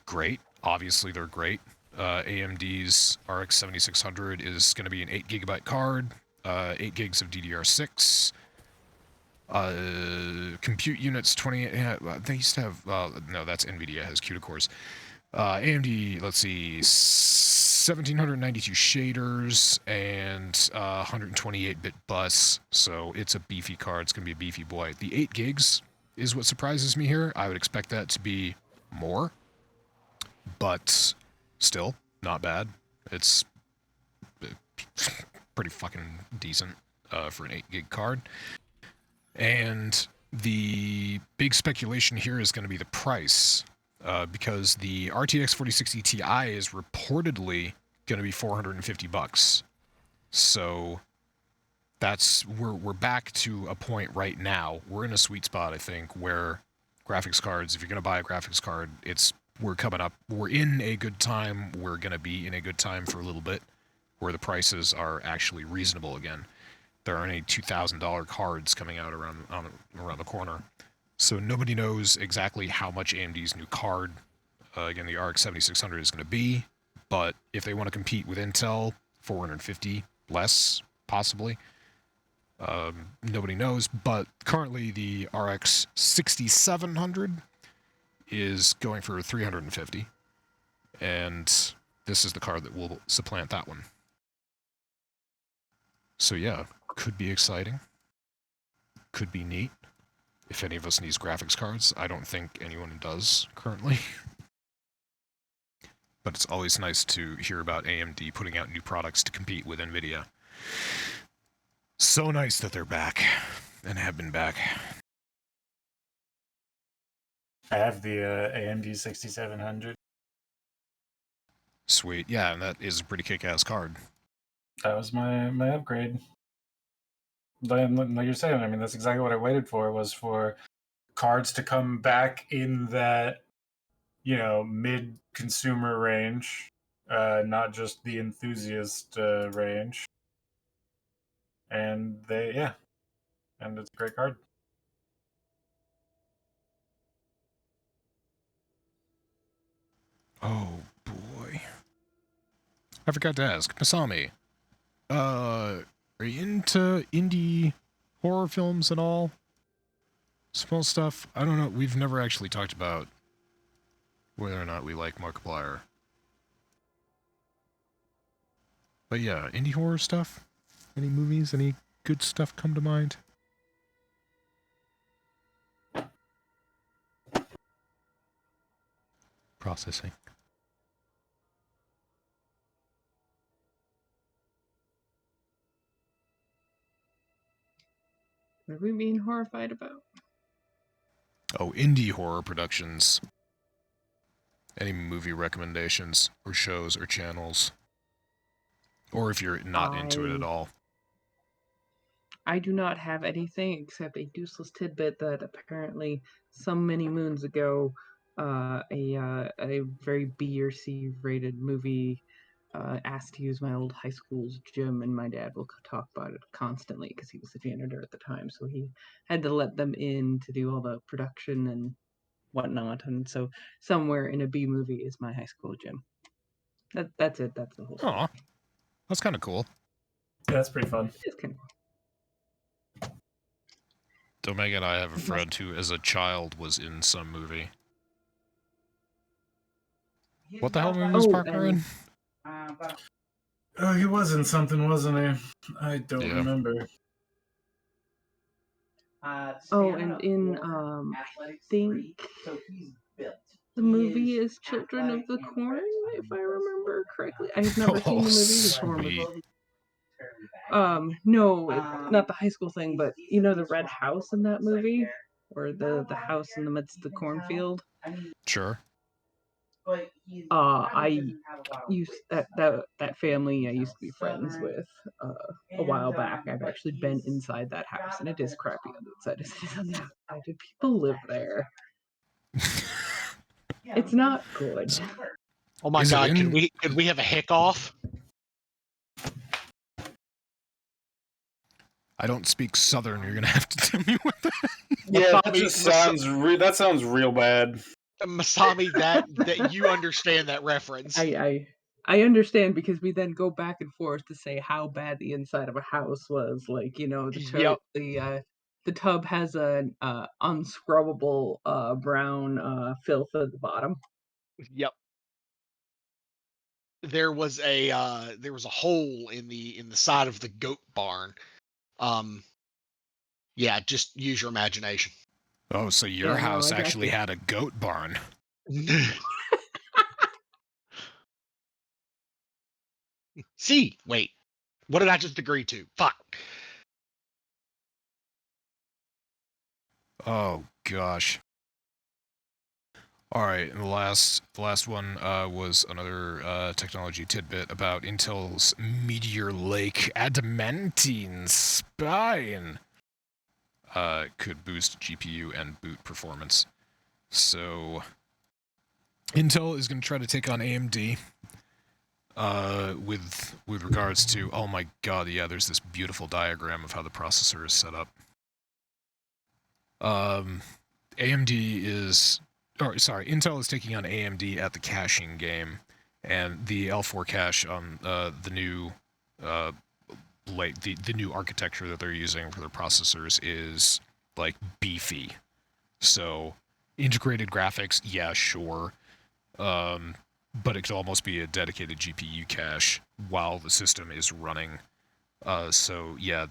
great. Obviously, they're great. AMD's RX 7600 is going to be an 8GB card, 8 gigs of DDR6. Compute units 20. They used to have. No, that's NVIDIA has CUDA cores. AMD, let's see, 1792 shaders and 128-bit bus. So it's a beefy card. It's going to be a beefy boy. The 8 gigs is what surprises me here. I would expect that to be more, but still not bad. It's pretty fucking decent for an 8 gig card. And the big speculation here is going to be the price, because the RTX 4060 Ti is reportedly going to be $450. So that's we're back to a point right now. We're in a sweet spot, I think, where graphics cards, if you're going to buy a graphics card, we're coming up. We're in a good time. We're going to be in a good time for a little bit, where the prices are actually reasonable again. There aren't any $2,000 cards coming out around the corner. So nobody knows exactly how much AMD's new card, again, the RX 7600 is going to be. But if they want to compete with Intel, 450 less, possibly. Nobody knows. But currently the RX 6700 is going for 350. And this is the card that will supplant that one. So yeah, could be exciting. Could be neat. If any of us needs graphics cards, I don't think anyone does currently. But it's always nice to hear about AMD putting out new products to compete with NVIDIA. So nice that they're back, and have been back. I have the AMD 6700. Sweet, yeah, and that is a pretty kick-ass card. That was my upgrade. Like you're saying, I mean, that's exactly what I waited for, was for cards to come back in that, mid-consumer range, not just the enthusiast range. And and it's a great card. Oh, boy. I forgot to ask, Masami, are you into indie horror films at all? Small stuff? I don't know. We've never actually talked about whether or not we like Markiplier. But yeah, indie horror stuff? Any movies? Any good stuff come to mind? Processing. What are we being horrified about? Oh, indie horror productions. Any movie recommendations, or shows, or channels? Or if you're not into it at all. I do not have anything except a useless tidbit that apparently some many moons ago, a very B or C rated movie asked to use my old high school's gym, and my dad will talk about it constantly because he was the janitor at the time, so he had to let them in to do all the production and whatnot. And so somewhere in a B movie is my high school gym. That's it. That's the whole story. Aw, that's kind of cool. Yeah, that's pretty fun. It's kind of Omega and I have a friend who, as a child, was in some movie. What the hell movie was Parker in? Oh, he was in something, wasn't he? I don't Yeah. remember. Oh, and in I think the movie is Children of the Corn, if I remember correctly. I have never seen the movie. The Corn was sweet. no, not the high school thing, but you know the red house in that movie, or the house in the midst of the cornfield. Sure. I used that family I used to be friends with a while back. I've actually been inside that house, and it is crappy on the inside as it is on the outside. Do people live there? It's not good. Oh my Is it god, in- could we have a hick off? I don't speak Southern. You're gonna have to tell me what that. Yeah, that Masami- just sounds that sounds real bad. Masami, that you understand that reference. I understand, because we then go back and forth to say how bad the inside of a house was. Like, you know, Yep. the tub has an unscrubbable brown filth at the bottom. Yep. There was a hole in the side of the goat barn. Yeah, just use your imagination. Oh, so your Yeah, no, house I got actually you. had a goat barn. See, wait. What did I just agree to? Fuck. Oh gosh. All right, and the last one was another technology tidbit about Intel's Meteor Lake adamantine spine. Could boost GPU and boot performance. So Intel is going to try to take on AMD with regards to, oh my god, yeah, there's this beautiful diagram of how the processor is set up. Intel is taking on AMD at the caching game, and the L4 cache on the new the new architecture that they're using for their processors is like beefy. So integrated graphics, yeah, sure, but it could almost be a dedicated GPU cache while the system is running. So yeah,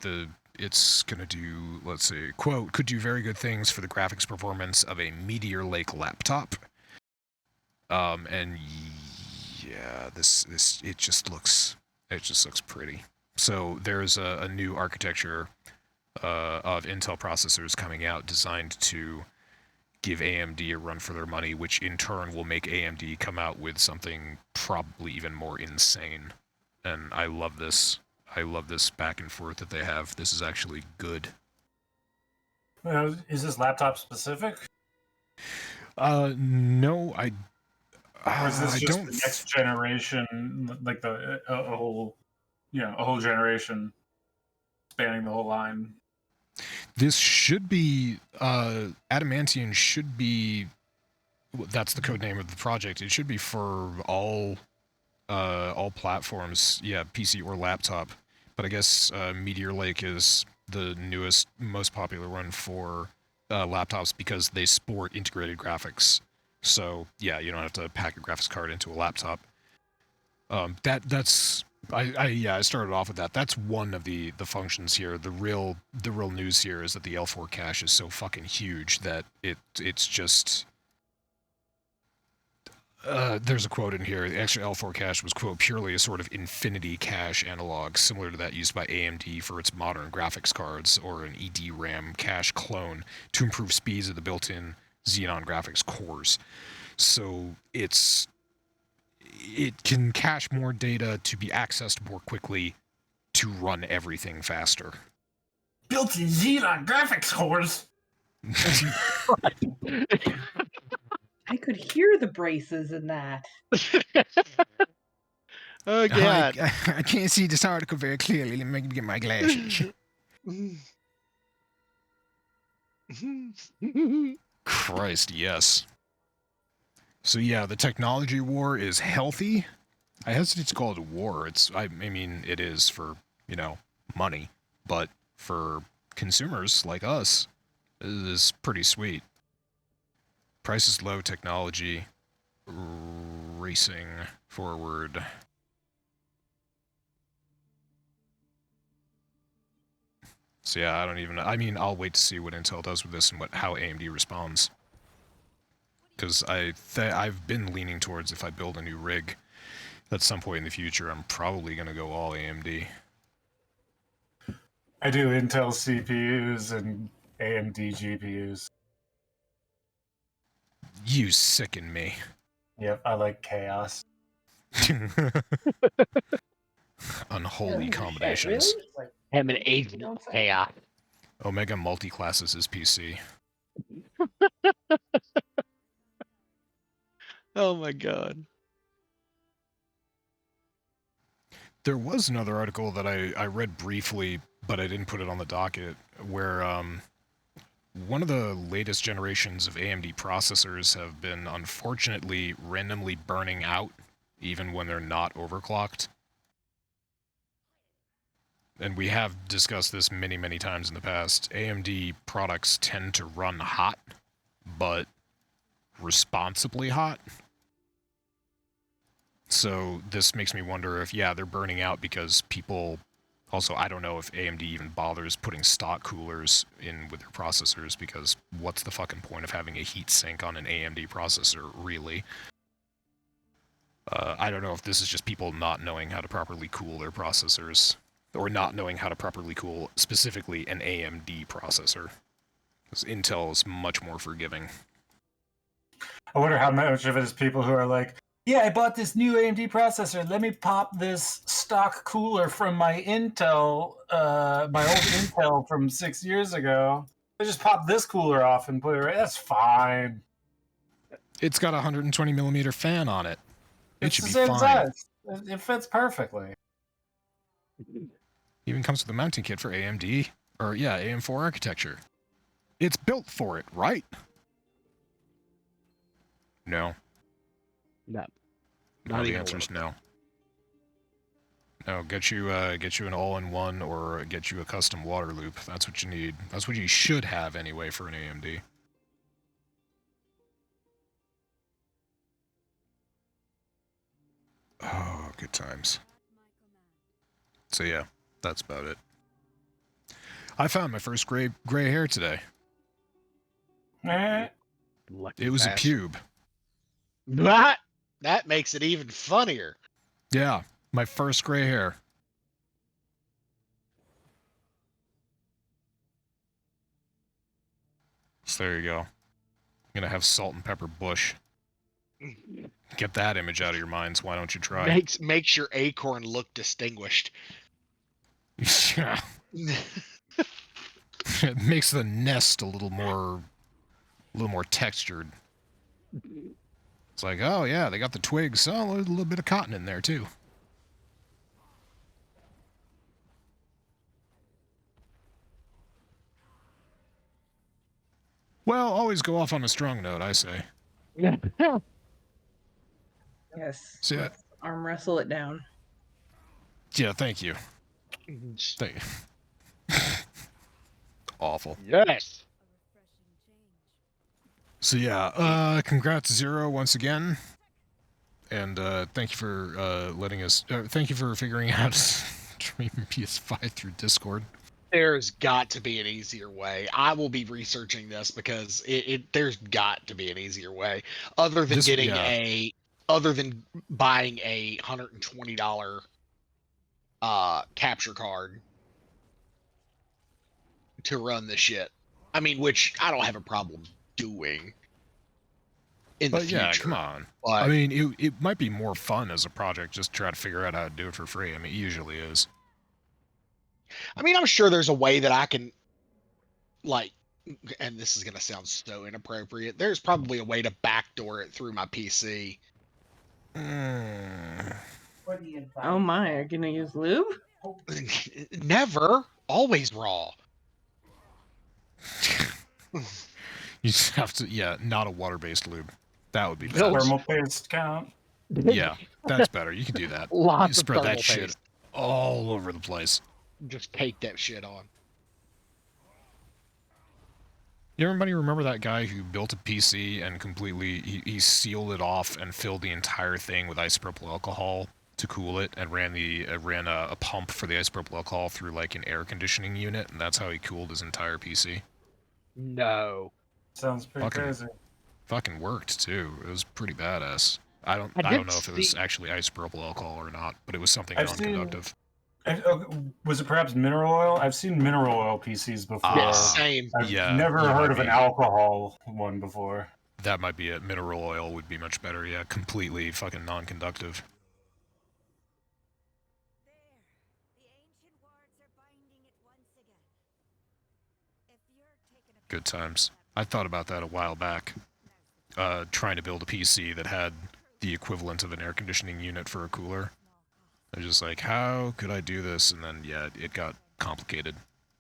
it's gonna do, let's see, quote, could do very good things for the graphics performance of a Meteor Lake laptop. And yeah, it just looks pretty. So there's a new architecture of Intel processors coming out designed to give AMD a run for their money, which in turn will make AMD come out with something probably even more insane. And I love this. I love this back and forth that they have. This is actually good. Is this laptop specific? No, Or is this I just don't. the next generation, like a whole generation spanning the whole line? This should be Adamantium should be. That's the code name of the project. It should be for all platforms. Yeah, PC or laptop. But I guess Meteor Lake is the newest, most popular one for laptops because they sport integrated graphics. So yeah, you don't have to pack a graphics card into a laptop. That's I started off with that. That's one of the functions here. The real news here is that the L4 cache is so fucking huge that it's just. There's a quote in here. The extra L4 cache was, quote, purely a sort of infinity cache analog, similar to that used by AMD for its modern graphics cards, or an EDRAM cache clone to improve speeds of the built-in Xenon graphics cores. So it can cache more data to be accessed more quickly to run everything faster. Built-in Xenon graphics cores. I could hear the braces in that. Oh god. I can't see this article very clearly. Let me get my glasses. Christ, yes. So yeah, the technology war is healthy. I hesitate to call it a war. I mean, it is for, money. But for consumers like us, it is pretty sweet. Price is low, technology racing forward. So yeah, I don't even know. I mean, I'll wait to see what Intel does with this and how AMD responds. Because I've been leaning towards, if I build a new rig at some point in the future, I'm probably going to go all AMD. I do Intel CPUs and AMD GPUs. You sicken me. Yep, I like chaos. Unholy combinations. I'm an agent of chaos. Omega multi-classes is PC. Oh my god. There was another article that I read briefly, but I didn't put it on the docket, where one of the latest generations of AMD processors have been unfortunately randomly burning out, even when they're not overclocked. And we have discussed this many, many times in the past. AMD products tend to run hot, but responsibly hot. So this makes me wonder if, yeah, they're burning out because people... Also, I don't know if AMD even bothers putting stock coolers in with their processors, because what's the fucking point of having a heat sink on an AMD processor, really? I don't know if this is just people not knowing how to properly cool their processors, or not knowing how to properly cool, specifically, an AMD processor. Because Intel is much more forgiving. I wonder how much of it is people who are like, yeah, I bought this new AMD processor. Let me pop this stock cooler from my Intel, my old Intel from 6 years ago. I just pop this cooler off and put it right. That's fine. It's got a 120 millimeter fan on it. It It's should the be same fine. size. It fits perfectly. Even comes with a mounting kit for AMD, or yeah, AM4 architecture. It's built for it, right? No. No. No, the answer is no. No, get you an all-in-one or get you a custom water loop. That's what you need. That's what you should have anyway for an AMD. Oh, good times. So yeah, that's about it. I found my first gray hair today. Lucky It was a bastard. pube. That makes it even funnier. Yeah, my first gray hair. So there you go. I'm gonna have salt and pepper bush. Get that image out of your minds. Why don't you try? Makes your acorn look distinguished. Yeah. It makes the nest a little more textured. It's like, oh yeah, they got the twigs. Oh, there's a little bit of cotton in there too. Well, always go off on a strong note, I say. Yes. So, yeah. Let's arm wrestle it down. Yeah, thank you. Thank you. Awful. Yes. So yeah, congrats Zero once again, and thank you for letting us. Thank you for figuring out how to stream PS5 through Discord. There's got to be an easier way. I will be researching this because there's got to be an easier way other than other than buying a $120 capture card to run the shit. I mean, which I don't have a problem doing in the future. Yeah, come on. But, I mean, it might be more fun as a project just to try to figure out how to do it for free. I mean, it usually is. I mean, I'm sure there's a way that I can, like, and this is going to sound so inappropriate, there's probably a way to backdoor it through my PC. Oh my, are you gonna use lube? Never. Always raw. You just have to, yeah, not a water-based lube. That would be best. Thermal paste count. Yeah, that's better. You can do that. Lots you spread of that thermal shit paste. all over the place. Just take that shit on. Everybody remember that guy who built a PC and completely he sealed it off and filled the entire thing with isopropyl alcohol to cool it, and ran a pump for the isopropyl alcohol through like an air conditioning unit, and that's how he cooled his entire PC. No. Sounds pretty crazy. Fucking worked too. It was pretty badass. I don't I know did if it was see- actually isopropyl alcohol or not, but it was something I've seen- non-conductive. Was it perhaps mineral oil? I've seen mineral oil PCs before. Yeah, same. I've yeah, never that heard might of an be. alcohol one before. That might be it. Mineral oil would be much better. Yeah, completely fucking non-conductive. The ancient wards are binding it once again. If you're taking a Good times. I thought about that a while back. Trying to build a PC that had the equivalent of an air conditioning unit for a cooler. I was just like, how could I do this? And then, yeah, it got complicated.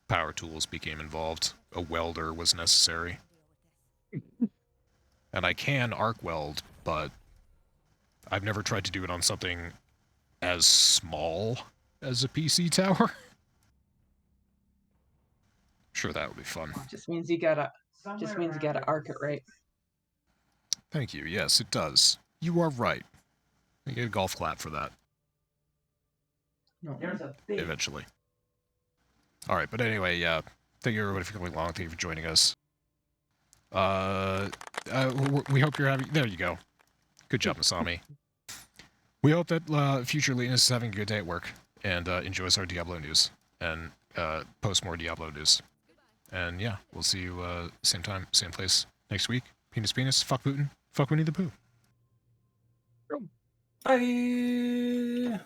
Power tools became involved. A welder was necessary. And I can arc weld, but I've never tried to do it on something as small as a PC tower. Sure, that would be fun. Just means you gotta arc it right. Thank you. Yes, it does. You are right. I get a golf clap for that. No. Eventually. All right, but anyway, yeah. Thank you everybody for coming along. Thank you for joining us. We hope you're having. There you go. Good job, Masami. We hope that future Linus is having a good day at work and enjoys our Diablo news and posts more Diablo news. And yeah, we'll see you same time, same place next week. Penis, fuck Putin, fuck Winnie the Pooh. Bye.